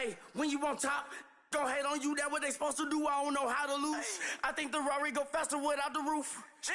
Hey, when you on top, gon' hate on you. That what they supposed to do. I don't know how to lose. Hey. I think the Rari go faster without the roof. Jim.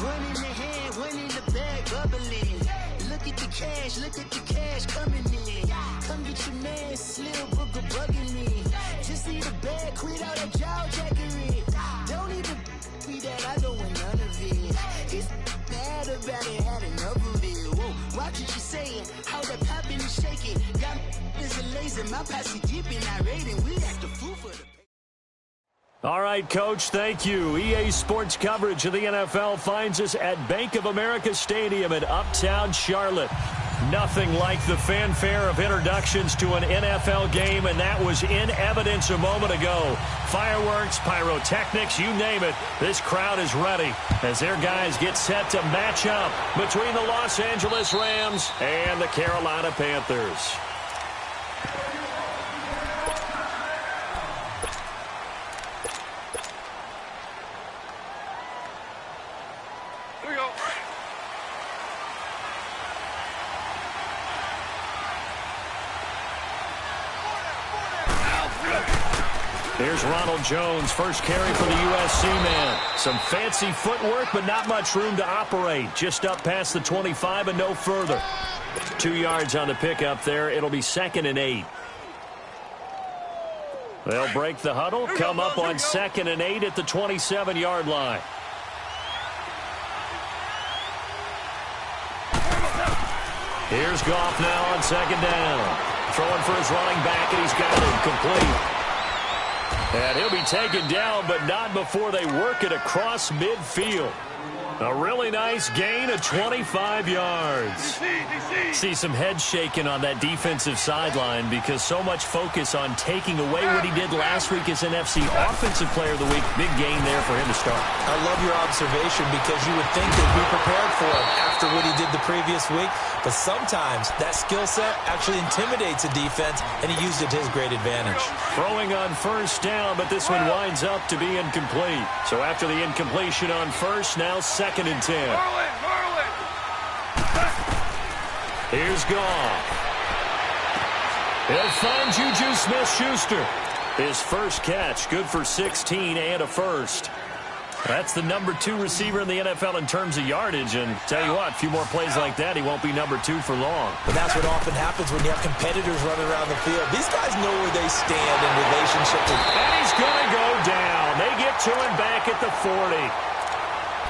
One in the hand, one in the bag, bubbling. Look at the cash coming in. Come get your man, Slim Booger bugging me. Just need a bag, quit all that jaw jackery. Don't even be that, I don't want none of it. He's mad about it, had enough of it. Whoa, watch what you saying, how that poppin' and shaking. Got is a laser, my posse deep and irate, and we act the fool for the. All right, Coach, thank you. EA Sports coverage of the NFL finds us at Bank of America Stadium in Uptown Charlotte. Nothing like the fanfare of introductions to an NFL game, and that was in evidence a moment ago. Fireworks, pyrotechnics, you name it. This crowd is ready as their guys get set to match up between the Los Angeles Rams and the Carolina Panthers. Here's Ronald Jones, first carry for the USC man. Some fancy footwork, but not much room to operate. Just up past the 25 and no further. 2 yards on the pickup there. It'll be 2nd and 8. They'll break the huddle, come up on 2nd and 8 at the 27-yard line. Here's Goff now on 2nd down. Throwing for his running back, and he's got it complete. And he'll be taken down, but not before they work it across midfield. A really nice gain of 25 yards. See some head shaking on that defensive sideline because so much focus on taking away what he did last week as NFC Offensive Player of the Week. Big gain there for him to start. I love your observation because you would think they'd be prepared for him after what he did the previous week. But sometimes that skill set actually intimidates a defense, and he used it to his great advantage. Throwing on 1st down, but this one winds up to be incomplete. So after the incompletion on 1st, now 2nd and 10. Here's Goff. He'll find Juju Smith-Schuster. His first catch, good for 16 and a first. That's the number 2 receiver in the NFL in terms of yardage, and tell you what, a few more plays like that, he won't be number 2 for long. But that's what often happens when you have competitors running around the field. These guys know where they stand in relationship to... And he's going to go down. They get to him back at the 40.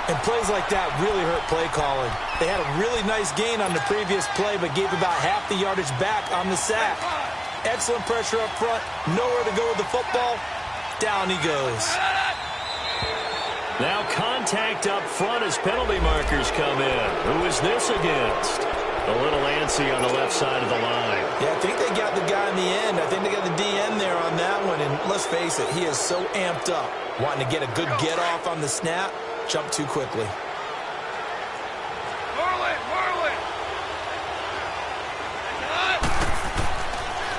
And plays like that really hurt play calling. They had a really nice gain on the previous play, but gave about half the yardage back on the sack. Excellent pressure up front. Nowhere to go with the football. Down he goes. Now contact up front as penalty markers come in. Who is this against? A little antsy on the left side of the line. Yeah, I think they got the guy in the end. I think they got the DN there on that one. And let's face it, he is so amped up. Wanting to get a good get off on the snap. Jump too quickly.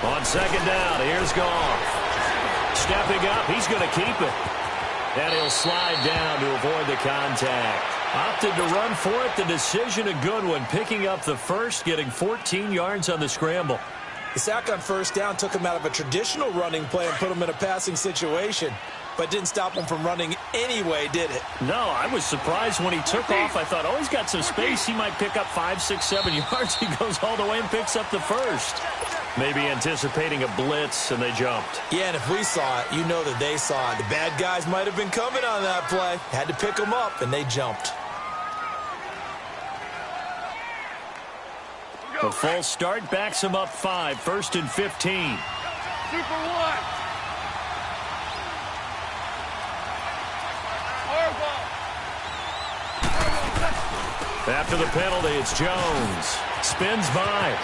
On 2nd down, here's Goff. Stepping up, he's going to keep it. And he'll slide down to avoid the contact. Opted to run for it. The decision a good one. Picking up the first, getting 14 yards on the scramble. The sack on 1st down took him out of a traditional running play and put him in a passing situation. But didn't stop him from running anyway, did it? No, I was surprised when he took off. I thought, oh, he's got some space. He might pick up 5, 6, 7 yards. He goes all the way and picks up the first. Maybe anticipating a blitz, and they jumped. Yeah, and if we saw it, you know that they saw it. The bad guys might have been coming on that play. Had to pick them up, and they jumped. The full start backs him up 5, 1st and 15. Super 1. After the penalty, it's Jones. Spins by.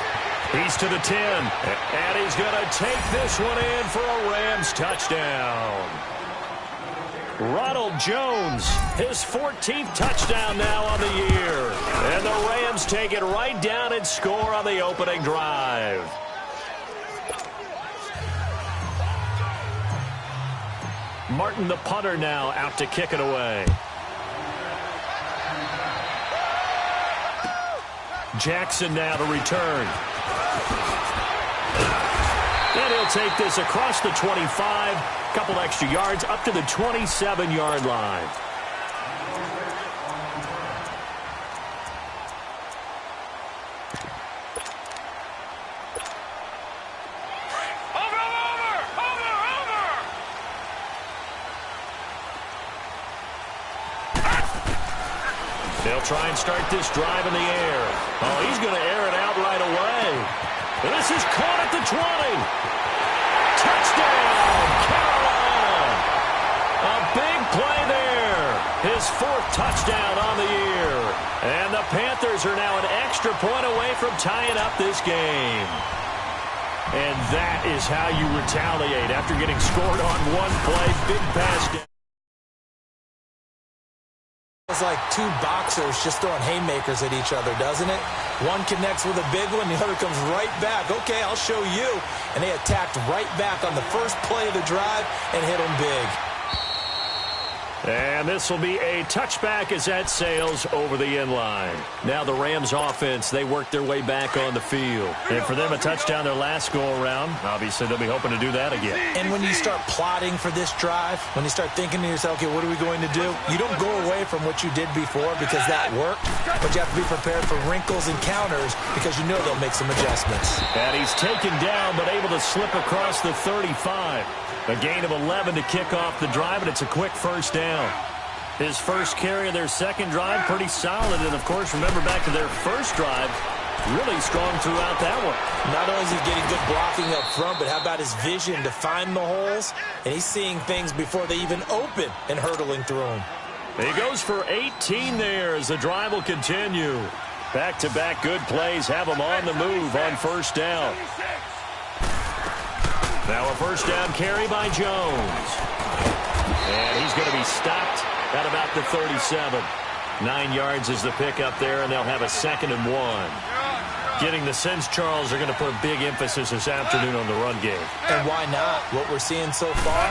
He's to the 10. And he's going to take this one in for a Rams touchdown. Ronald Jones, his 14th touchdown now on the year. And the Rams take it right down and score on the opening drive. Martin, the punter, now out to kick it away. Jackson now to return. And he'll take this across the 25, couple extra yards up to the 27-yard line. They'll try and start this drive in the air. Oh, he's going to air it out right away. This is caught at the 20. Touchdown, Carolina. A big play there. His 4th touchdown on the year. And the Panthers are now an extra point away from tying up this game. And that is how you retaliate after getting scored on one play. Big pass down. It's like two boxers just throwing haymakers at each other, doesn't it? One connects with a big one, the other comes right back. Okay, I'll show you. And they attacked right back on the first play of the drive and hit them big. And this will be a touchback as that sails over the end line. Now the Rams offense, they work their way back on the field. And for them, a touchdown their last go-around. Obviously, they'll be hoping to do that again. And when you start plotting for this drive, when you start thinking to yourself, okay, what are we going to do? You don't go away from what you did before because that worked. But you have to be prepared for wrinkles and counters because you know they'll make some adjustments. And he's taken down but able to slip across the 35. A gain of 11 to kick off the drive, and it's a quick first down. His first carry of their second drive, pretty solid. And, of course, remember back to their first drive, really strong throughout that one. Not only is he getting good blocking up front, but how about his vision to find the holes? And he's seeing things before they even open and hurdling through them. He goes for 18 there as the drive will continue. Back-to-back good plays have him on the move on first down. Now a first down carry by Jones. And he's going to be stopped at about the 37. 9 yards is the pickup there, and they'll have a 2nd and 1. Getting the sense, Charles, are going to put a big emphasis this afternoon on the run game. And why not? What we're seeing so far,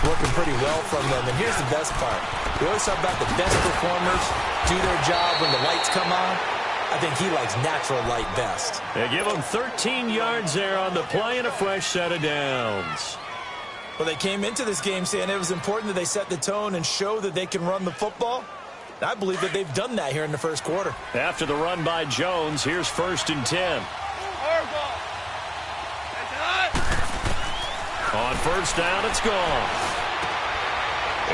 working pretty well from them. And here's the best part. We always talk about the best performers do their job when the lights come on. I think he likes natural light best. They give him 13 yards there on the play and a fresh set of downs. Well, they came into this game saying it was important that they set the tone and show that they can run the football. I believe that they've done that here in the first quarter. After the run by Jones, here's 1st and 10. On first down, it's gone.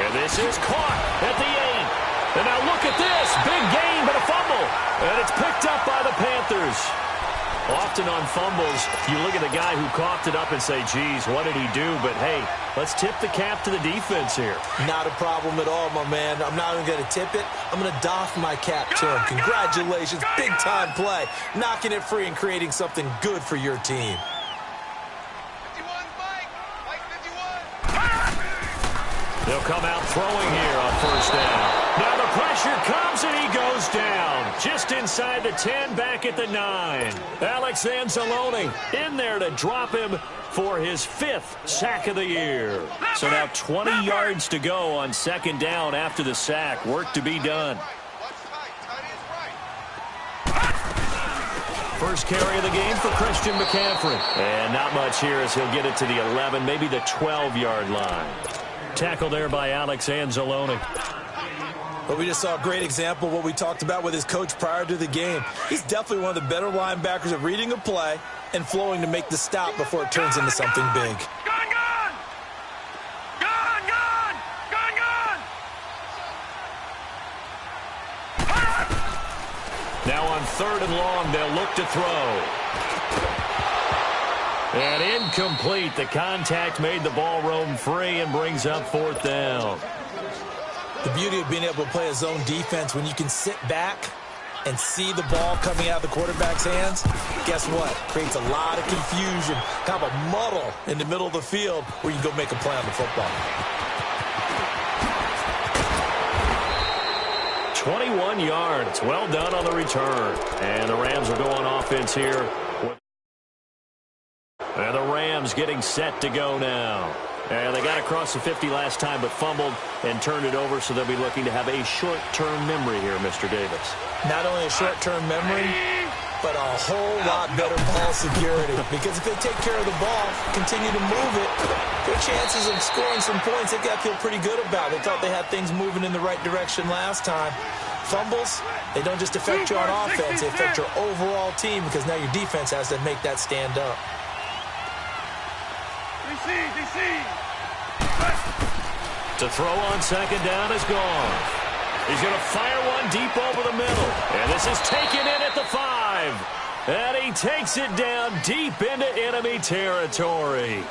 And this is caught at the 8. And now look at this. Big gain, but a fumble. And it's picked up by the Panthers. Often on fumbles, you look at the guy who coughed it up and say, geez, what did he do? But, hey, let's tip the cap to the defense here. Not a problem at all, my man. I'm not even going to tip it. I'm going to doff my cap to him. Congratulations. Big-time play. Knocking it free and creating something good for your team. They'll come out throwing here on first down. Now the pressure comes and he goes down. Just inside the 10, back at the 9. Alex Anzalone in there to drop him for his 5th sack of the year. So now 20 yards to go on 2nd down after the sack. Work to be done. First carry of the game for Christian McCaffrey. And not much here as he'll get it to the 11, maybe the 12-yard line. Tackle there by Alex Anzalone. But we just saw a great example of what we talked about with his coach prior to the game. He's definitely one of the better linebackers at reading a play and flowing to make the stop before it turns into something big. Gone, gone! Gone, gone! Gone, gone! Now on 3rd and long, they'll look to throw. And incomplete. The contact made the ball roam free and brings up 4th down. The beauty of being able to play a zone defense when you can sit back and see the ball coming out of the quarterback's hands, guess what? Creates a lot of confusion, kind of a muddle in the middle of the field where you can go make a play on the football. 21 yards. Well done on the return. And the Rams will go on offense here. And the Rams getting set to go now. And they got across the 50 last time but fumbled and turned it over, so they'll be looking to have a short-term memory here, Mr. Davis. Not only a short-term memory, but a whole lot better ball security. Because if they take care of the ball, continue to move it, their chances of scoring some points, they got to feel pretty good about. They thought they had things moving in the right direction last time. Fumbles, they don't just affect you on offense, they affect your overall team because now your defense has to make that stand up. To throw on second down is gone. He's going to fire one deep over the middle. And this is taken in at the 5. And he takes it down deep into enemy territory.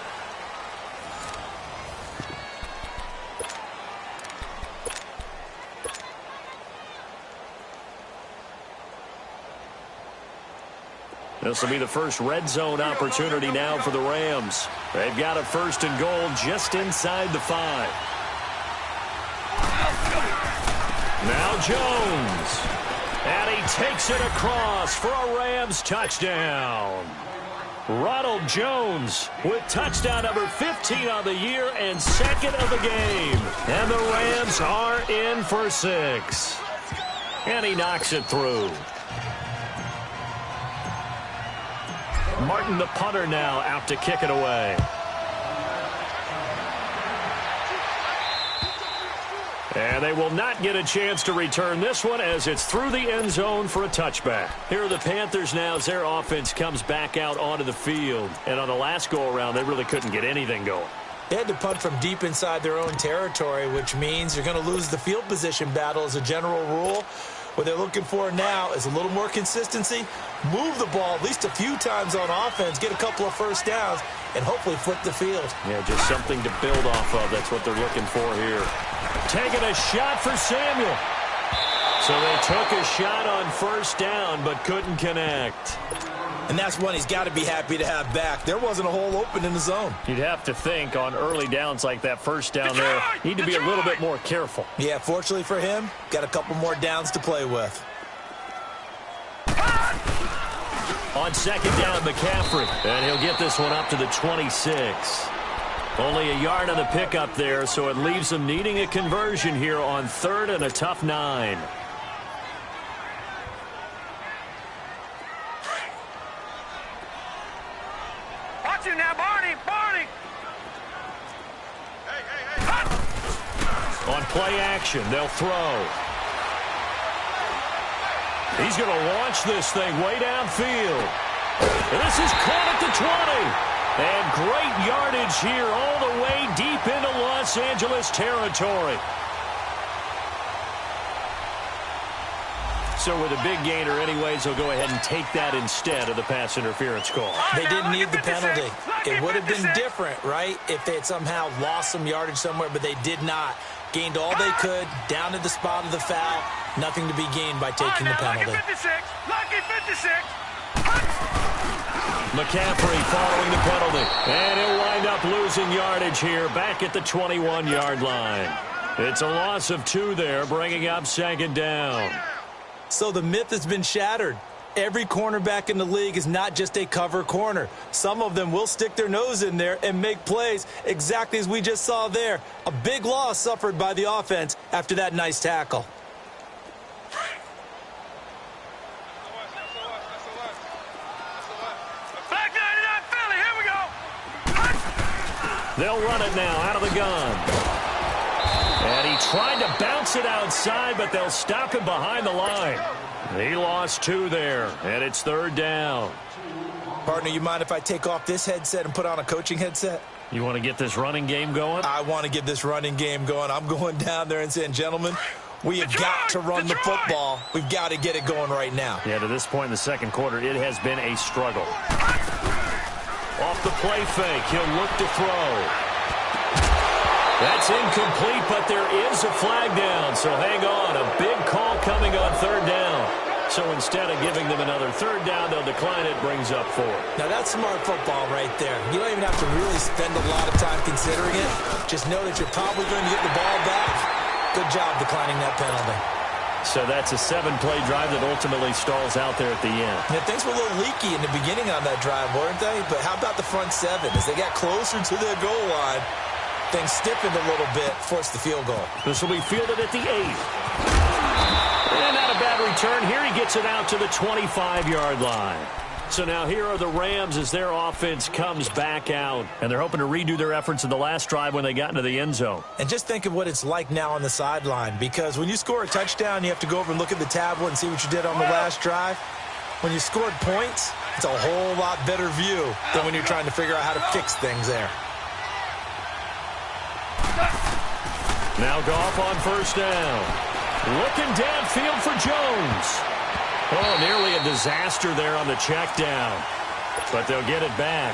This will be the first red zone opportunity now for the Rams. They've got a 1st and goal just inside the 5. Now Jones. And he takes it across for a Rams touchdown. Ronald Jones with touchdown number 15 on the year and 2nd of the game. And the Rams are in for 6. And he knocks it through. Martin, the punter, now out to kick it away. And they will not get a chance to return this one as it's through the end zone for a touchback. Here are the Panthers now as their offense comes back out onto the field. And on the last go-around, they really couldn't get anything going. They had to punt from deep inside their own territory, which means you're going to lose the field position battle as a general rule. What they're looking for now is a little more consistency, move the ball at least a few times on offense, get a couple of first downs, and hopefully flip the field. Yeah, just something to build off of. That's what they're looking for here. Taking a shot for Samuel. So they took a shot on 1st down but couldn't connect. And that's one he's got to be happy to have back. There wasn't a hole open in the zone. You'd have to think on early downs like that 1st down there, need to be a little bit more careful. Yeah, fortunately for him, got a couple more downs to play with. On 2nd down, McCaffrey. And he'll get this one up to the 26. Only a yard on the pickup there, so it leaves them needing a conversion here on 3rd and a tough 9. Watch you now, Barney! On play action, they'll throw. He's going to launch this thing way downfield. And this is caught at the 20. And great yardage here all the way deep into Los Angeles territory. So with a big gainer anyways, they'll go ahead and take that instead of the pass interference call. They didn't need the penalty. It would have been different, right, if they had somehow lost some yardage somewhere, but they did not. Gained all they could, down to the spot of the foul. Nothing to be gained by taking the penalty. Lucky 56. McCaffrey following the penalty. And he'll wind up losing yardage here back at the 21-yard line. It's a loss of 2 there, bringing up 2nd down. So the myth has been shattered. Every cornerback in the league is not just a cover corner. Some of them will stick their nose in there and make plays exactly as we just saw there. A big loss suffered by the offense after that nice tackle. They'll run it now out of the gun. And he tried to bounce it outside, but they'll stop him behind the line. He lost 2 there, and it's 3rd down. Partner, you mind if I take off this headset and put on a coaching headset? You want to get this running game going? I want to get this running game going. I'm going down there and saying, gentlemen, we have got to run the football. We've got to get it going right now. Yeah, to this point in the 2nd quarter, it has been a struggle. Off the play fake, he'll look to throw. That's incomplete, but there is a flag down, so hang on. A big call coming on 3rd down. So instead of giving them another third down, they'll decline it, brings up 4. Now, that's smart football right there. You don't even have to really spend a lot of time considering it. Just know that you're probably going to get the ball back. Good job declining that penalty. So that's a 7-play drive that ultimately stalls out there at the end. Yeah, things were a little leaky in the beginning on that drive, weren't they? But how about the front 7? As they got closer to their goal line, things stiffened a little bit, forced the field goal. This will be fielded at the 8. And not a bad return. Here he gets it out to the 25-yard line. So now here are the Rams as their offense comes back out. And they're hoping to redo their efforts in the last drive when they got into the end zone. And just think of what it's like now on the sideline. Because when you score a touchdown, you have to go over and look at the tablet and see what you did on the last drive. When you scored points, it's a whole lot better view than when you're trying to figure out how to fix things there. Now Goff on first down. Looking downfield for Jones. Oh, nearly a disaster there on the check down. But they'll get it back.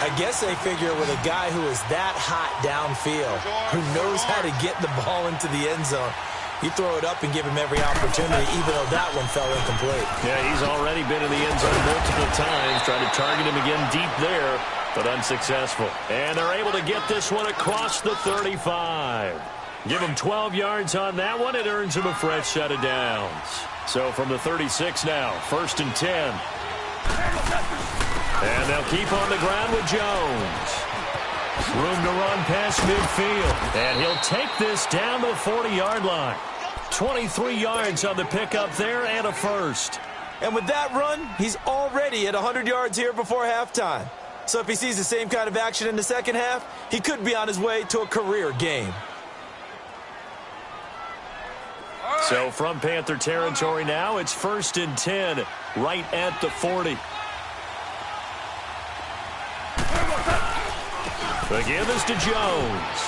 I guess they figure with a guy who is that hot downfield, who knows how to get the ball into the end zone, you throw it up and give him every opportunity, even though that one fell incomplete. Yeah, he's already been in the end zone multiple times, trying to target him again deep there, but unsuccessful. And they're able to get this one across the 35. Give him 12 yards on that one. It earns him a fresh set of downs. So from the 36 now, 1st and 10. And they'll keep on the ground with Jones. Room to run past midfield. And he'll take this down to the 40-yard line. 23 yards on the pickup there and a first. And with that run, he's already at 100 yards here before halftime. So if he sees the same kind of action in the second half, he could be on his way to a career game. So from Panther territory now, it's 1st and 10, right at the 40. The give is to Jones.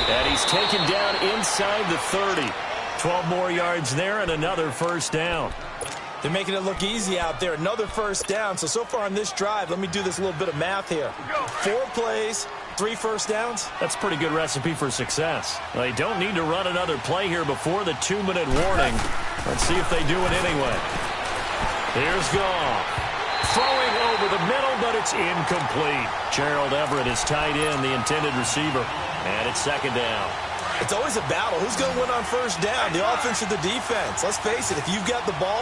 And he's taken down inside the 30. 12 more yards there and another first down. They're making it look easy out there. Another first down. So far on this drive, let me do this little bit of math here. 4 plays, 3 first downs. That's a pretty good recipe for success. They don't need to run another play here before the 2-minute warning. Let's see if they do it anyway. Here's Goff. Throwing over the middle, but it's incomplete. Gerald Everett is tied in, the intended receiver. And it's 2nd down. It's always a battle. Who's going to win on first down, the offense or the defense? Let's face it, if you've got the ball,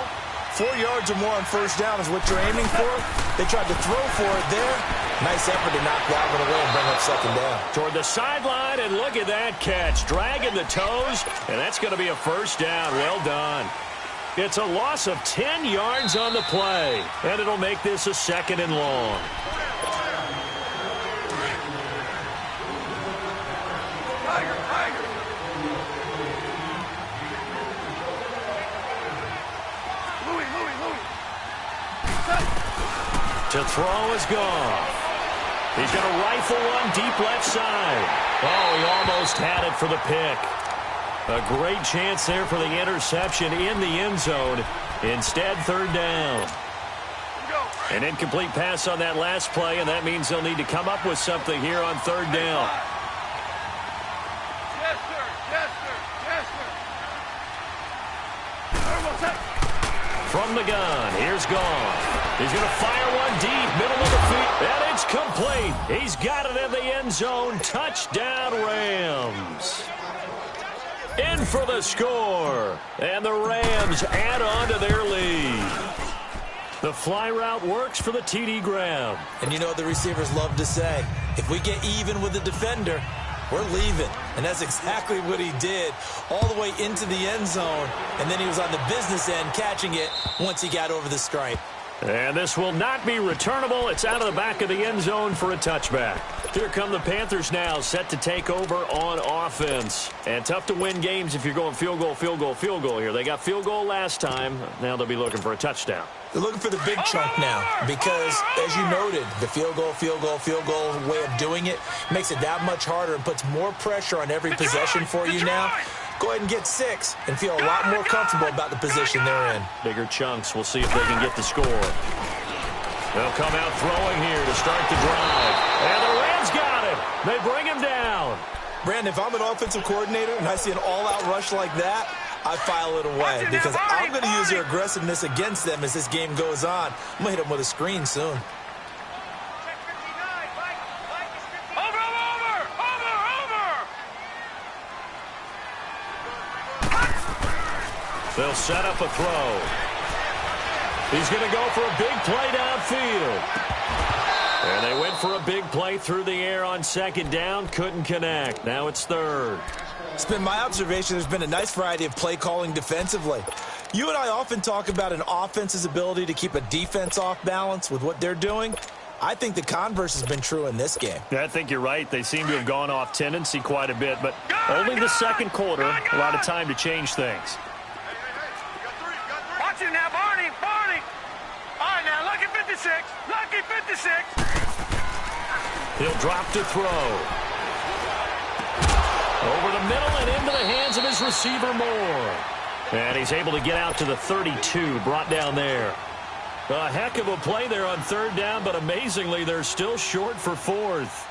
4 yards or more on first down is what you're aiming for. They tried to throw for it there. Nice effort to knock that one away and bring up 2nd down. Toward the sideline, and look at that catch. Dragging the toes, and that's going to be a first down. Well done. It's a loss of 10 yards on the play, and it'll make this a 2nd and long. To throw is Goff. He's going to rifle one deep left side. Oh, he almost had it for the pick. A great chance there for the interception in the end zone. Instead, 3rd down. An incomplete pass on that last play, and that means they'll need to come up with something here on 3rd down. Yes, sir. Yes, sir. Yes, sir. From the gun, here's Goff. He's going to fire one deep, middle of the field, and it's complete. He's got it in the end zone. Touchdown, Rams. In for the score, and the Rams add on to their lead. The fly route works for the TD grab. And you know what the receivers love to say? If we get even with the defender, we're leaving. And that's exactly what he did, all the way into the end zone. And then he was on the business end catching it once he got over the stripe. And this will not be returnable. It's out of the back of the end zone for a touchback. Here come the Panthers now, set to take over on offense. And tough to win games if you're going field goal, field goal, field goal here. They got field goal last time. Now they'll be looking for a touchdown. They're looking for the big chunk now because, as you noted, the field goal way of doing it makes it that much harder and puts more pressure on every possession for you now. Go ahead and get 6 and feel a lot more comfortable about the position they're in. Bigger chunks. We'll see if they can get the score. They'll come out throwing here to start the drive. And the Rams got it. They bring him down. Brandon, if I'm an offensive coordinator and I see an all-out rush like that, I file it away because I'm going to use their aggressiveness against them as this game goes on. I'm going to hit them with a screen soon. They'll set up a throw. He's going to go for a big play downfield. And they went for a big play through the air on second down. Couldn't connect. Now it's third. It's been my observation there's been a nice variety of play calling defensively. You and I often talk about an offense's ability to keep a defense off balance with what they're doing. I think the converse has been true in this game. I think you're right. They seem to have gone off tendency quite a bit, but only the second quarter. A lot of time to change things. Watch it now, Barney. All right, now, lucky 56. Lucky 56. He'll drop to throw. Over the middle and into the hands of his receiver, Moore. And he's able to get out to the 32, brought down there. A heck of a play there on third down, but amazingly, they're still short for fourth.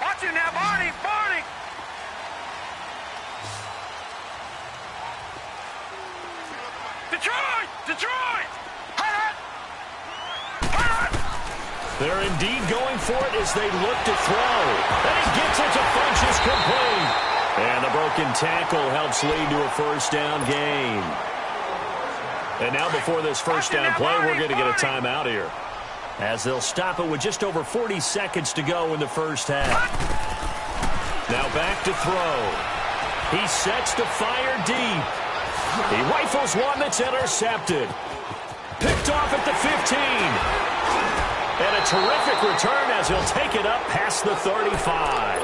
Watch it now, Barney. Detroit! They're indeed going for it as they look to throw. And he gets it to Funchess complete. And the broken tackle helps lead to a first down gain. And now before this first down play, we're going to get a timeout here, as they'll stop it with just over 40 seconds to go in the first half. Now back to throw. He sets to fire deep. He rifles one that's intercepted. Picked off at the 15. And a terrific return as he'll take it up past the 35.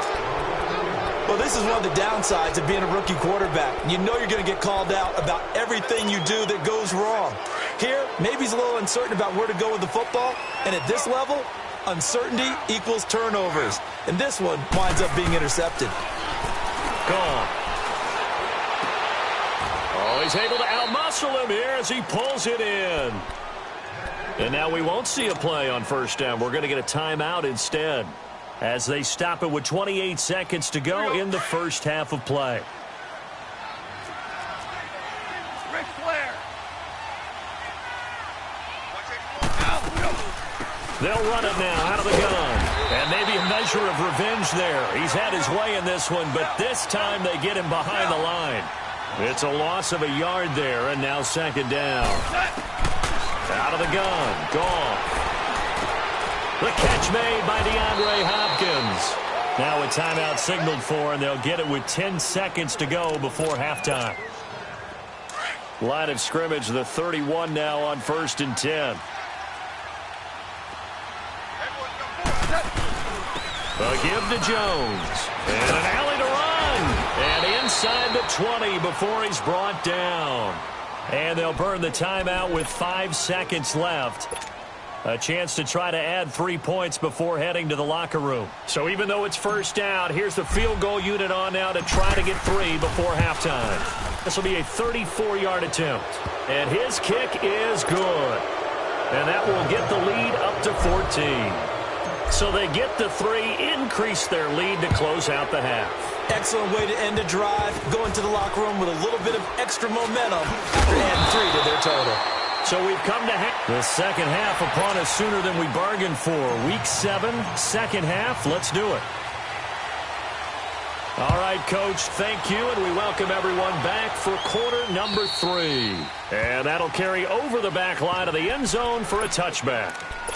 Well, this is one of the downsides of being a rookie quarterback. You know you're going to get called out about everything you do that goes wrong. Here, maybe he's a little uncertain about where to go with the football. And at this level, uncertainty equals turnovers. And this one winds up being intercepted. Gone. Oh, he's able to outmuscle him here as he pulls it in. And now we won't see a play on first down. We're going to get a timeout instead, as they stop it with 28 seconds to go in the first half of play. Ric Flair. They'll run it now out of the gun. And maybe a measure of revenge there. He's had his way in this one, but this time they get him behind the line. It's a loss of a yard there, and now second down. Out of the gun. Gone. The catch made by DeAndre Hopkins. Now a timeout signaled for, and they'll get it with 10 seconds to go before halftime. Line of scrimmage, the 31 now on 1st and 10. A give to Jones. And an alley to run. And inside the 20 before he's brought down. And they'll burn the timeout with 5 seconds left. A chance to try to add 3 points before heading to the locker room. So even though it's first down, here's the field goal unit on now to try to get 3 before halftime. This will be a 34-yard attempt. And his kick is good. And that will get the lead up to 14. So they get the 3, increase their lead to close out the half. Excellent way to end a drive. Go into the locker room with a little bit of extra momentum after adding 3 to their total. So we've come to the second half upon us sooner than we bargained for. Week 7, second half. Let's do it. All right, Coach, thank you, and we welcome everyone back for quarter number 3. And that'll carry over the back line of the end zone for a touchback.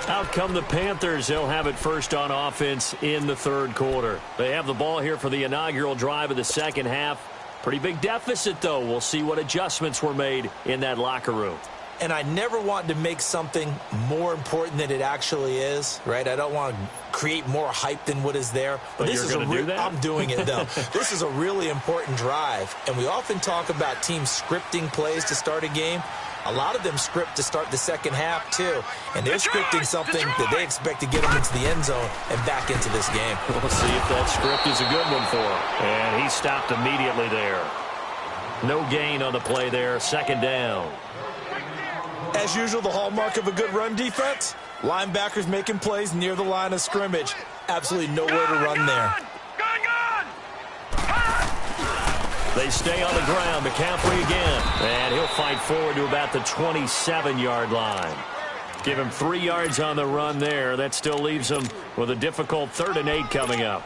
Out come the Panthers. They'll have it first on offense in the third quarter. They have the ball here for the inaugural drive of the second half. Pretty big deficit, though. We'll see what adjustments were made in that locker room. And I never want to make something more important than it actually is, right? I don't want to create more hype than what is there. But this is do that? I'm doing it, though. This is a really important drive. And we often talk about teams scripting plays to start a game. A lot of them script to start the second half, too. And they're scripting something that they expect to get them into the end zone and back into this game. We'll see if that script is a good one for him. And he stopped immediately there. No gain on the play there. Second down. As usual, the hallmark of a good run defense, linebackers making plays near the line of scrimmage. Absolutely nowhere to run there. They stay on the ground. McCaffrey again. And he'll fight forward to about the 27-yard line. Give him 3 yards on the run there. That still leaves him with a difficult 3rd and 8 coming up.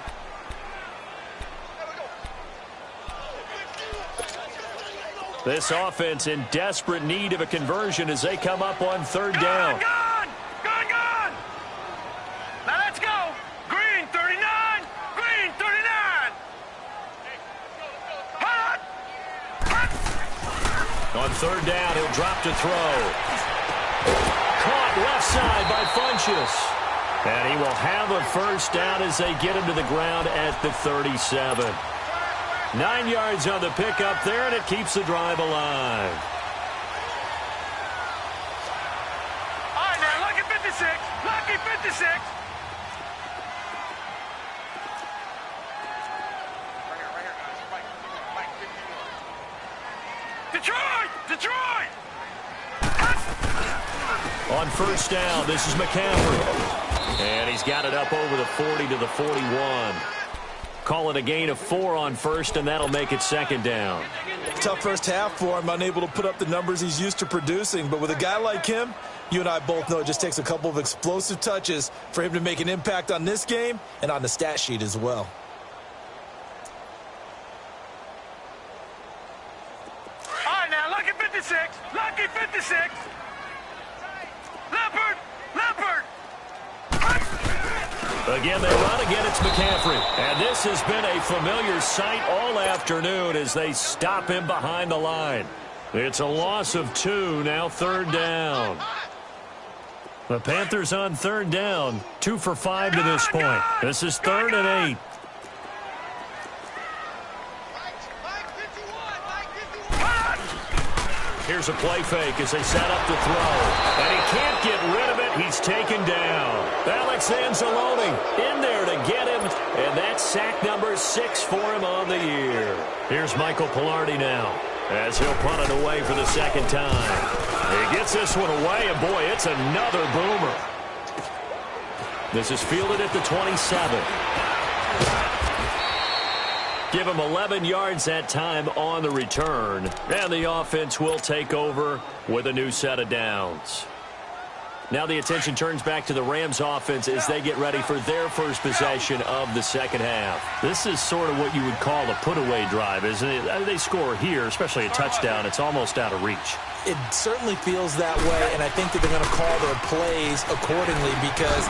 This offense in desperate need of a conversion as they come up on 3rd down. Gone! Now let's go! Green 39! Green 39! Hot! On 3rd down, he'll drop to throw. Caught left side by Funchess. And he will have a 1st down as they get him to the ground at the 37. 9 yards on the pickup there, and it keeps the drive alive. All right, now, lucky 56. Lucky 56. Detroit! On 1st down, this is McCaffrey. And he's got it up over the 40 to the 41. Call it a gain of 4 on 1st, and that'll make it 2nd down. Tough first half for him, unable to put up the numbers he's used to producing. But with a guy like him, you and I both know it just takes a couple of explosive touches for him to make an impact on this game and on the stat sheet as well. All right, now, lucky 56. Lucky 56. Leopard! Again, they run. Again, it's McCaffrey. And this has been a familiar sight all afternoon as they stop him behind the line. It's a loss of 2, now 3rd down. The Panthers on 3rd down, 2 for 5 to this point. This is 3rd and 8. Here's a play fake as they set up to throw. And he can't get rid of it. He's taken down. Alex Anzalone in there to get him. And that's sack number 6 for him on the year. Here's Michael Pilardi now as he'll punt it away for the 2nd time. He gets this one away, and boy, it's another boomer. This is fielded at the 27. Give him 11 yards that time on the return. And the offense will take over with a new set of downs. Now the attention turns back to the Rams offense as they get ready for their first possession of the 2nd half. This is sort of what you would call a put-away drive, isn't it? They score here, especially a touchdown. It's almost out of reach. It certainly feels that way, and I think that they're going to call their plays accordingly because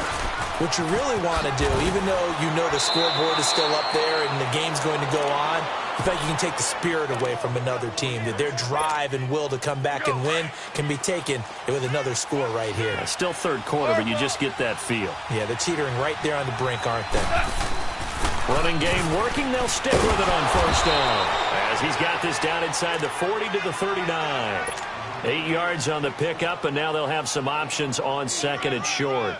what you really want to do, even though you know the scoreboard is still up there and the game's going to go on, I think you can take the spirit away from another team, that their drive and will to come back and win can be taken with another score right here. Still 3rd quarter, but you just get that feel. Yeah, they're teetering right there on the brink, aren't they? Running game working. They'll stick with it on 1st down as he's got this down inside the 40 to the 39. 8 yards on the pickup, and now they'll have some options on 2nd and short.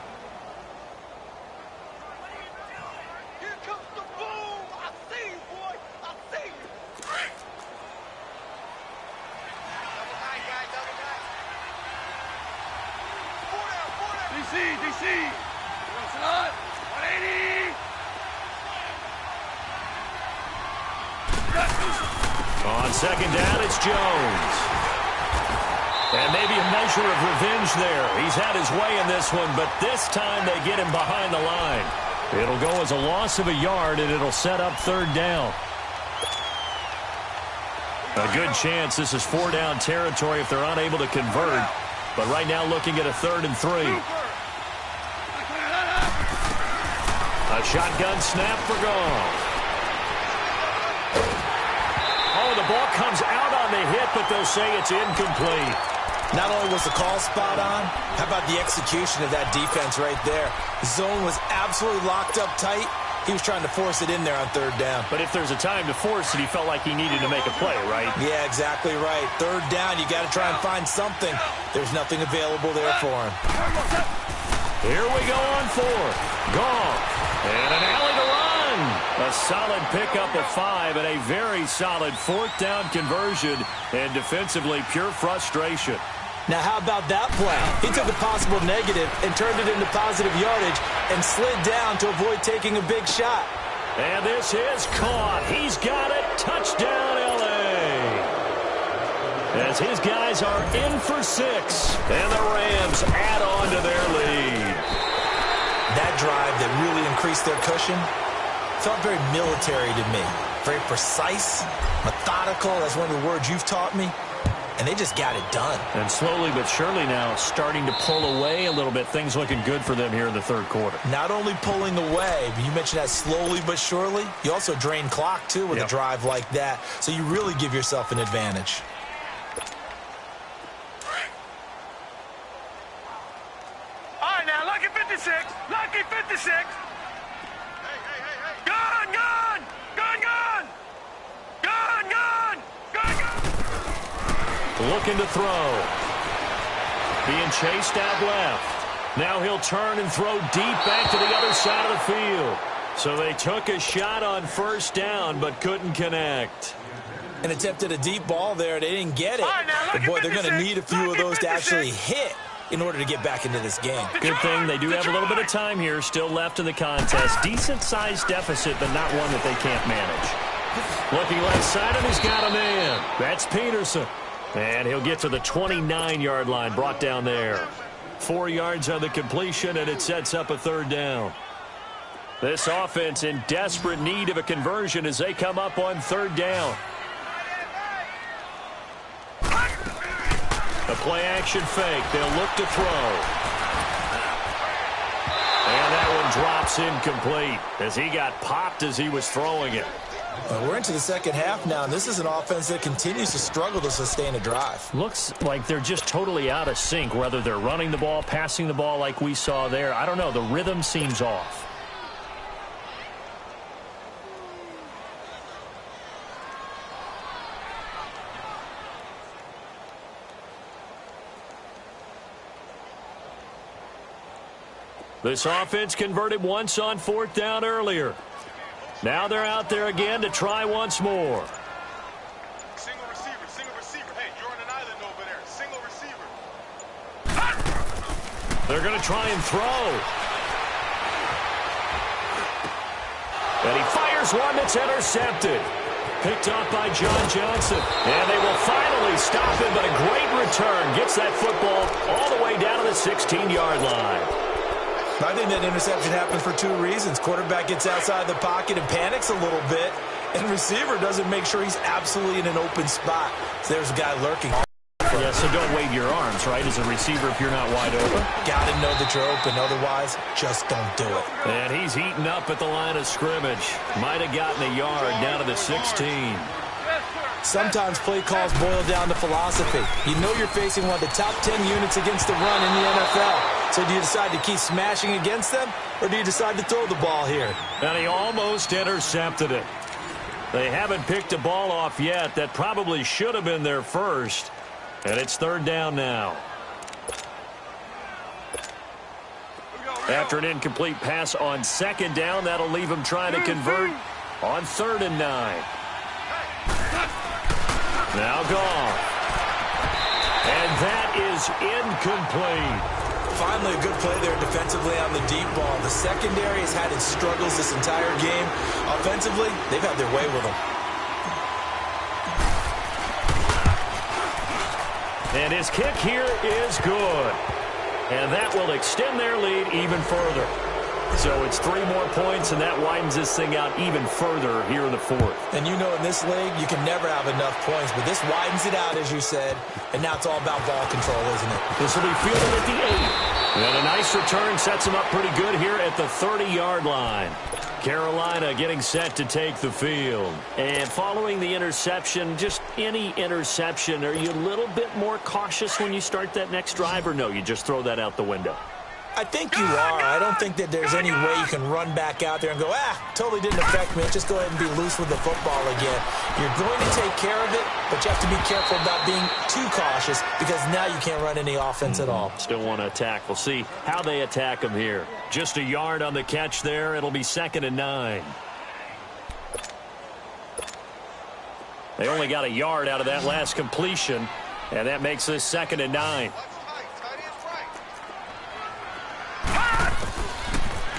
DC. 180. On 2nd down, it's Jones. And maybe a measure of revenge there. He's had his way in this one, but this time they get him behind the line. It'll go as a loss of a yard, and it'll set up 3rd down. A good chance this is 4-down territory if they're unable to convert. But right now looking at a 3rd and 3. A shotgun snap for Goff. Oh, the ball comes out on the hit, but they'll say it's incomplete. Not only was the call spot on, how about the execution of that defense right there? The zone was absolutely locked up tight. He was trying to force it in there on 3rd down. But if there's a time to force it, he felt like he needed to make a play, right? Yeah, exactly right. 3rd down, you got to try and find something. There's nothing available there for him. Here we go on 4th. Goff. And an alley to run. A solid pickup of 5 and a very solid 4th down conversion. And defensively, pure frustration. Now, how about that play? He took a possible negative and turned it into positive yardage and slid down to avoid taking a big shot. And this is caught. He's got it. Touchdown, L.A. As his guys are in for 6. And the Rams add on to their lead. That drive that really increased their cushion felt very military to me. Very precise, methodical. That's one of the words you've taught me. And they just got it done. And slowly but surely now starting to pull away a little bit. Things looking good for them here in the third quarter. Not only pulling away, but you mentioned that slowly but surely. You also drain clock, too, with a drive like that. So you really give yourself an advantage. All right, now, lucky 56. Lucky 56. Gone, gone. Gone, gone. Gone, gone. Gone, gone. Looking to throw. Being chased out left. Now he'll turn and throw deep back to the other side of the field. So they took a shot on first down but couldn't connect. And attempted a deep ball there. They didn't get it. All right, now, but, boy, they're going to need a few of those to actually hit in order to get back into this game. Good thing they do have a little bit of time here still left in the contest. Decent-sized deficit, but not one that they can't manage. Looking left side, and he's got a man. That's Peterson. And he'll get to the 29-yard line, brought down there. 4 yards on the completion, and it sets up a third down. This offense in desperate need of a conversion as they come up on third down. A play-action fake. They'll look to throw. And that one drops incomplete as he got popped as he was throwing it. We're into the second half now, and this is an offense that continues to struggle to sustain a drive. Looks like they're just totally out of sync, whether they're running the ball, passing the ball like we saw there. I don't know. The rhythm seems off. This offense converted once on fourth down earlier. Now they're out there again to try once more. Single receiver. Hey, you're on an island over there. Single receiver. They're going to try and throw. And he fires one that's intercepted. Picked up by John Johnson. And they will finally stop him, but a great return. Gets that football all the way down to the 16-yard line. I think that interception happens for 2 reasons. Quarterback gets outside the pocket and panics a little bit, and receiver doesn't make sure he's absolutely in an open spot. So there's a guy lurking. Yeah, so don't wave your arms, right, as a receiver if you're not wide open. Got to know that you're open. Otherwise, just don't do it. And he's eaten up at the line of scrimmage. Might have gotten a yard down to the 16. Sometimes play calls boil down to philosophy. You know you're facing one of the top 10 units against the run in the NFL. So do you decide to keep smashing against them, or do you decide to throw the ball here? And he almost intercepted it. They haven't picked a ball off yet. That probably should have been their first. And it's third down now. After an incomplete pass on second down, that'll leave him trying to convert on 3rd and 9. Now gone. And that is incomplete. Finally a good play there defensively on the deep ball. The secondary has had its struggles this entire game. Offensively, they've had their way with them. And his kick here is good. And that will extend their lead even further. So it's 3 more points, and that widens this thing out even further here in the 4th. And you know in this league, you can never have enough points, but this widens it out, as you said, and now it's all about ball control, isn't it? This will be fielded at the 8. And a nice return sets him up pretty good here at the 30-yard line. Carolina getting set to take the field. And following the interception, just any interception, are you a little bit more cautious when you start that next drive, or no, you just throw that out the window? I think you are. I don't think that there's any way you can run back out there and go, totally didn't affect me. Just go ahead and be loose with the football again. You're going to take care of it, but you have to be careful about being too cautious because now you can't run any offense at all. Still want to attack. We'll see how they attack him here. Just a yard on the catch there. It'll be 2nd and 9. They only got a yard out of that last completion. And that makes this 2nd and 9.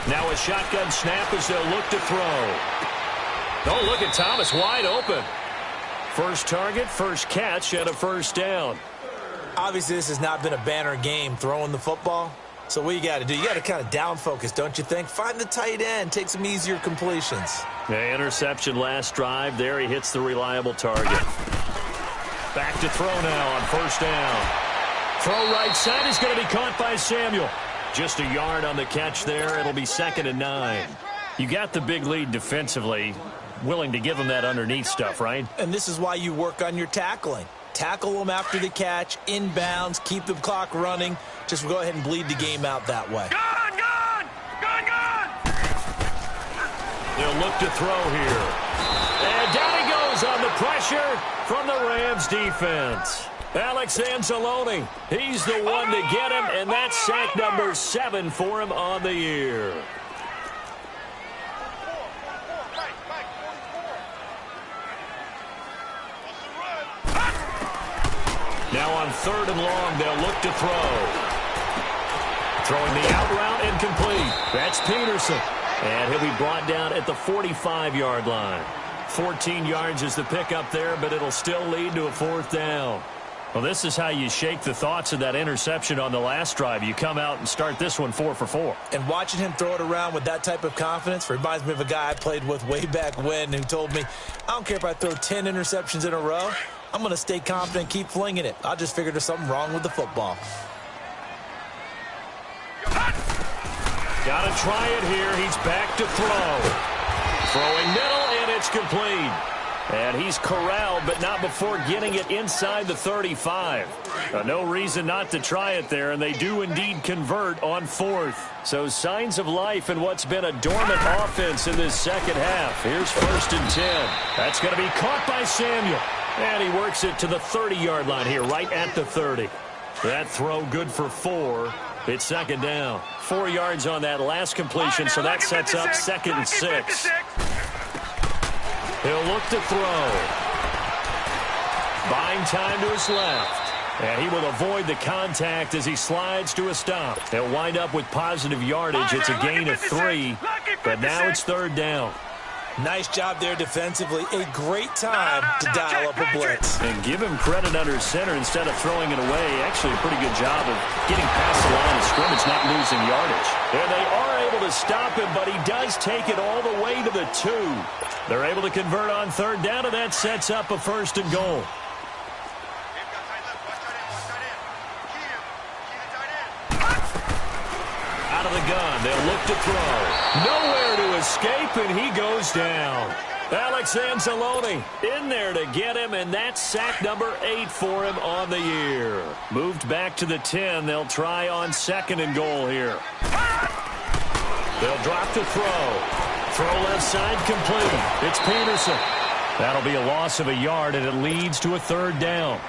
Now a shotgun snap as they'll look to throw. Oh, look at Thomas wide open. First target, first catch, and a first down. Obviously, this has not been a banner game throwing the football. So what you got to do, you got to kind of down focus, don't you think? Find the tight end, take some easier completions. The interception last drive. There he hits the reliable target. Back to throw now on first down. Throw right side is going to be caught by Samuel. Just a yard on the catch there. It'll be 2nd and 9. You got the big lead defensively. Willing to give them that underneath stuff, right? And this is why you work on your tackling. Tackle them after the catch, inbounds, keep the clock running. Just go ahead and bleed the game out that way. Gone! They'll look to throw here. And down he goes on the pressure from the Rams defense. Alex Anzalone, he's the one to get him, and that's sack number 7 for him on the year. Now on 3rd and long, they'll look to throw. Throwing the out route incomplete. That's Peterson. And he'll be brought down at the 45-yard line. 14 yards is the pickup there, but it'll still lead to a 4th down. Well, this is how you shake the thoughts of that interception on the last drive. You come out and start this one 4 for 4. And watching him throw it around with that type of confidence reminds me of a guy I played with way back when who told me, I don't care if I throw 10 interceptions in a row. I'm going to stay confident and keep flinging it. I just figured there's something wrong with the football. Got to try it here. He's back to throw. Throwing middle, and it's complete. And he's corralled, but not before getting it inside the 35. No reason not to try it there, and they do indeed convert on 4th. So signs of life in what's been a dormant offense in this second half. Here's 1st and 10. That's going to be caught by Samuel. And he works it to the 30-yard line here, right at the 30. That throw good for 4. It's 2nd down. 4 yards on that last completion, so that sets up 2nd and 6. He'll look to throw. Buying time to his left. And he will avoid the contact as he slides to a stop. He'll wind up with positive yardage. It's a gain of 3, but now it's 3rd down. Nice job there defensively. A great time to dial up a blitz. And give him credit under center instead of throwing it away. Actually, a pretty good job of getting past the line of scrimmage, not losing yardage. And they are able to stop him, but he does take it all the way to the 2. They're able to convert on 3rd down, and that sets up a 1st and goal. Out of the gun, they'll look to throw. Nowhere to escape, and he goes down. Alex Anzalone in there to get him, and that's sack number 8 for him on the year. Moved back to the 10. They'll try on 2nd and goal here. They'll drop to throw. Throw left side complete. It's Peterson. That'll be a loss of a yard, and it leads to a 3rd down.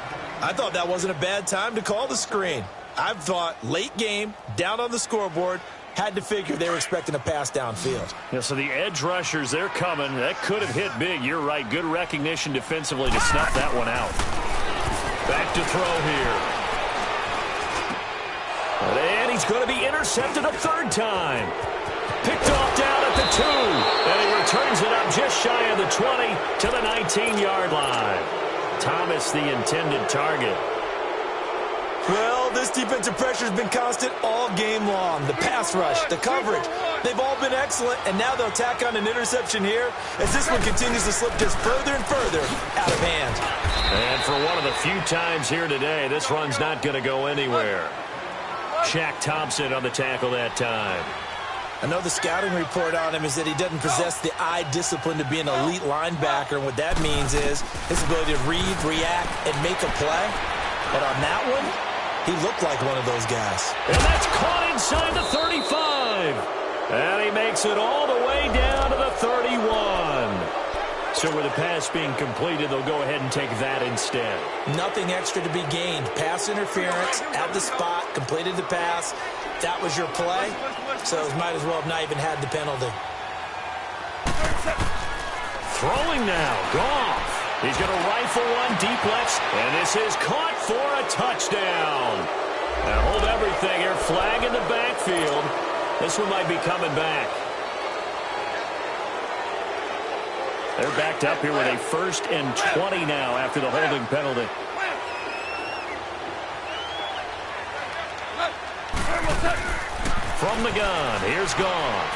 I thought that wasn't a bad time to call the screen. I thought late game, down on the scoreboard, had to figure they were expecting a pass downfield. Yeah, so the edge rushers, they're coming. That could have hit big. You're right. Good recognition defensively to snuff that one out. Back to throw here. And he's going to be intercepted a 3rd time. Picked off down at the 2. And he returns it up just shy of the 20 to the 19-yard line. Thomas, the intended target. Well, this defensive pressure has been constant all game long. The pass rush, the coverage, they've all been excellent, and now they'll tack on an interception here as this one continues to slip just further and further out of hand. And for one of the few times here today, this run's not going to go anywhere. Shaq Thompson on the tackle that time. I know the scouting report on him is that he doesn't possess the eye discipline to be an elite linebacker, and what that means is his ability to read, react, and make a play. But on that one, he looked like one of those guys. And that's caught inside the 35. And he makes it all the way down to the 31. So with the pass being completed, they'll go ahead and take that instead. Nothing extra to be gained. Pass interference at the spot, completed the pass. That was your play, so might as well have not even had the penalty. Throwing now, Goff. He's going to rifle one deep left, and this is caught for a touchdown. Now hold everything here. Flag in the backfield. This one might be coming back. They're backed up here with a 1st and 20 now after the holding penalty. From the gun, here's Goff.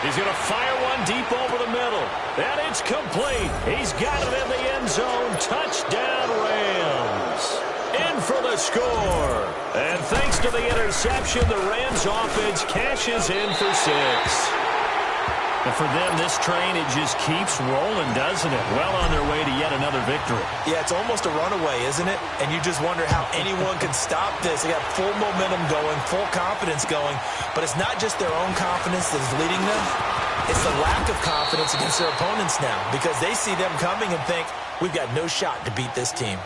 He's going to fire one deep over the middle. And it's complete. He's got it in the end zone. Touchdown, Rams. In for the score. And thanks to the interception, the Rams offense cashes in for 6. And for them, this train, it just keeps rolling, doesn't it? Well on their way to yet another victory. Yeah, it's almost a runaway, isn't it? And you just wonder how anyone can stop this. They got full momentum going, full confidence going. But it's not just their own confidence that is leading them. It's the lack of confidence against their opponents now because they see them coming and think, we've got no shot to beat this team.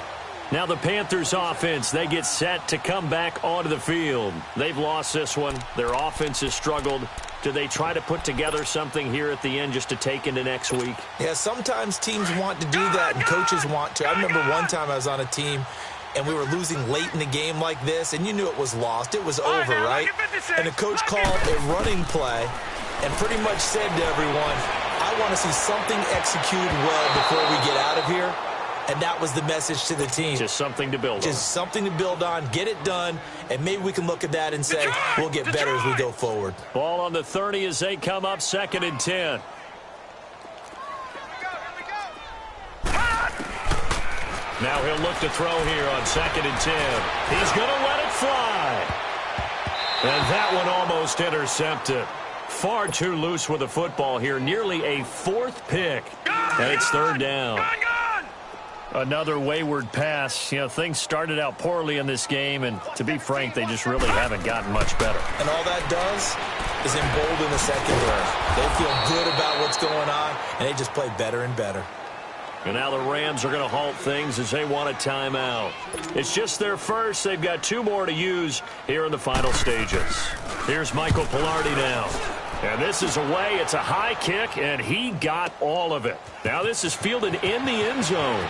Now the Panthers offense, they get set to come back onto the field. They've lost this one. Their offense has struggled. Do they try to put together something here at the end just to take into next week? Yeah, sometimes teams want to do that and coaches want to. I remember one time I was on a team and we were losing late in the game like this, and you knew it was lost. It was over, right? And the coach called a running play and pretty much said to everyone, I want to see something executed well before we get out of here. And that was the message to the team. Just something to build on. Just something to build on, get it done, and maybe we can look at that and say, we'll get better as we go forward. Ball on the 30 as they come up 2nd and 10. Now he'll look to throw here on 2nd and 10. He's going to let it fly. And that one almost intercepted. Far too loose with the football here. Nearly a 4th pick. And it's 3rd down. Another wayward pass. You know, things started out poorly in this game, and to be frank, they just really haven't gotten much better. And all that does is embolden the secondary. They feel good about what's going on, and they just play better and better. And now the Rams are going to halt things as they want a timeout. It's just their first. They've got 2 more to use here in the final stages. Here's Michael Pilardi now. And this is away. It's a high kick, and he got all of it. Now this is fielded in the end zone.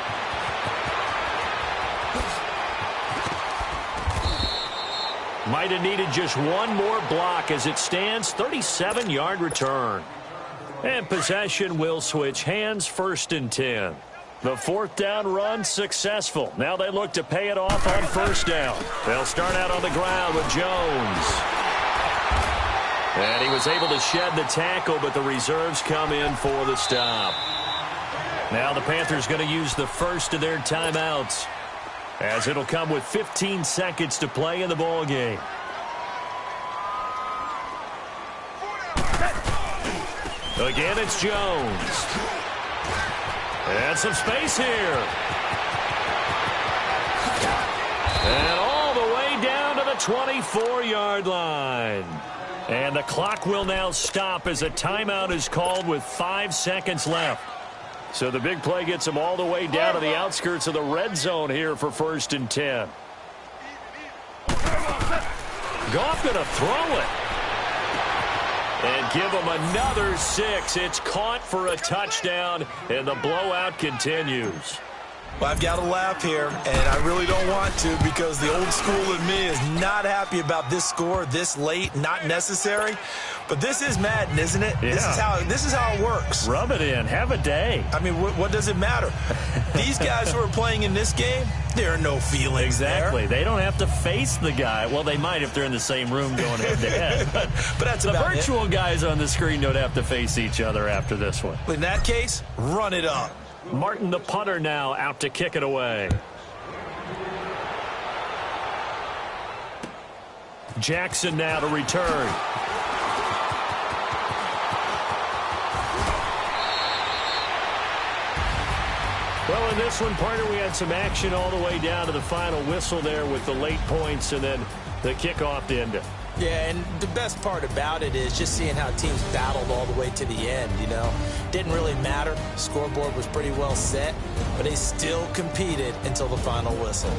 Might have needed just one more block as it stands. 37-yard return. And possession will switch hands. 1st and 10. The 4th down run successful. Now they look to pay it off on 1st down. They'll start out on the ground with Jones. And he was able to shed the tackle, but the reserves come in for the stop. Now the Panthers going to use the first of their timeouts, as it'll come with 15 seconds to play in the ball game. Again, it's Jones. And some space here. And all the way down to the 24-yard line. And the clock will now stop as a timeout is called with 5 seconds left. So the big play gets them all the way down to the outskirts of the red zone here for 1st and 10. Goff going to throw it. And give them another 6. It's caught for a touchdown, and the blowout continues. Well, I've got to laugh here, and I really don't want to because the old school in me is not happy about this score this late, not necessary. But this is Madden, isn't it? Yeah. This is how it works. Rub it in. Have a day. I mean, what does it matter? These guys who are playing in this game, there are no feelings Exactly. there. They don't have to face the guy. Well, they might if they're in the same room going head-to-head. But that's the about virtual it. guys on the screen don't have to face each other after this one. In that case, run it up. Martin, the punter, now out to kick it away. Jackson now to return. Well, in this one, partner, we had some action all the way down to the final whistle there with the late points and then the kickoff to end it. Yeah, and the best part about it is just seeing how teams battled all the way to the end, you know. Didn't really matter. Scoreboard was pretty well set, but they still competed until the final whistle.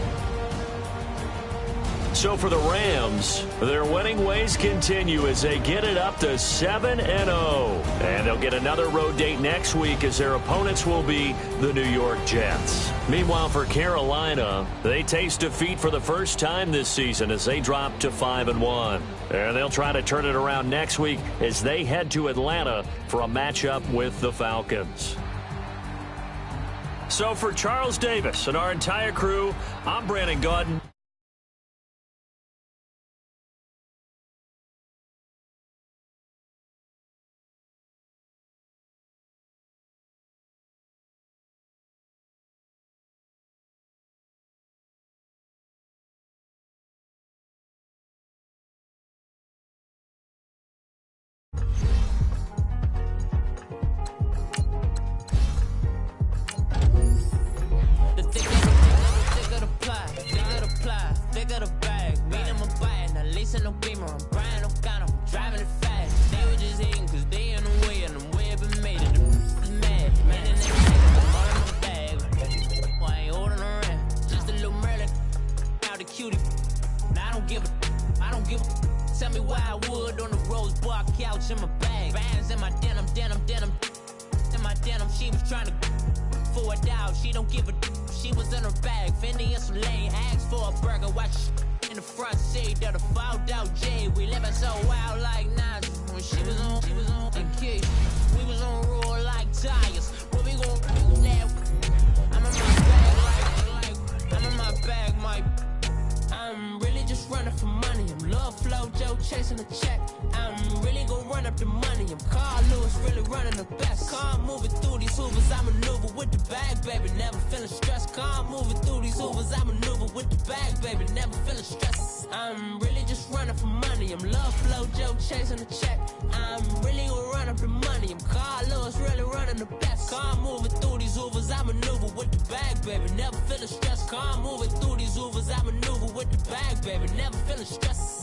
So for the Rams, their winning ways continue as they get it up to 7-0. And they'll get another road date next week as their opponents will be the New York Jets. Meanwhile, for Carolina, they taste defeat for the first time this season as they drop to 5-1. And they'll try to turn it around next week as they head to Atlanta for a matchup with the Falcons. So for Charles Davis and our entire crew, I'm Brandon Gaudin.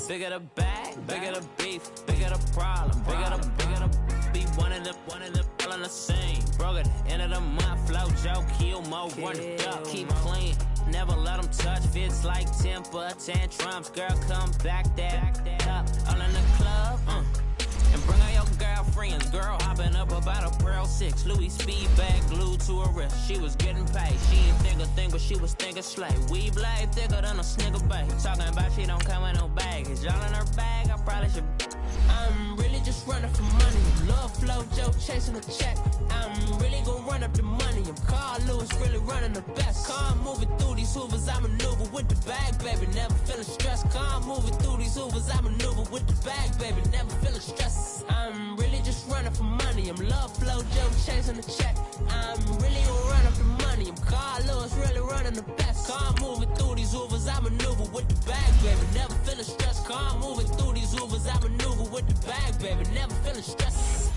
Bigger the bag, bigger the beef, bigger the problem, bigger the be one of the all in the same. Broke at the end of the month, flow Joe, kill mo, run it up, keep clean. Never let them touch, fits like temper tantrums. Girl, come back that up, all in the club, and bring all your girlfriends. Girl hopping up about a Pearl 6, Louis speed bag glued to her wrist. She was getting paid, she ain't think a thing, but she was thinking slay. We blade thicker than a snicker bag. Talking about she don't come with no baggage. Y'all in her bag, I probably should. I'm really just running for money. Love flow, Joe chasing a check. I'm really gonna run up the money. I'm Carl Lewis, really running the best. Car moving through these hoovers, I maneuver with the bag, baby. Never feeling stressed. Car moving through these hoovers, I maneuver with the bag, baby. Never feeling stressed. I'm really just running for money. I'm love flow, Joe chasing a check. I'm really gonna run up the money. I'm Carl Lewis, really running the best. Car moving through these hoovers, I maneuver with the bag, baby. Never feeling stressed. Car moving through these hoovers, I maneuver with the bag, baby. Never feeling stressed.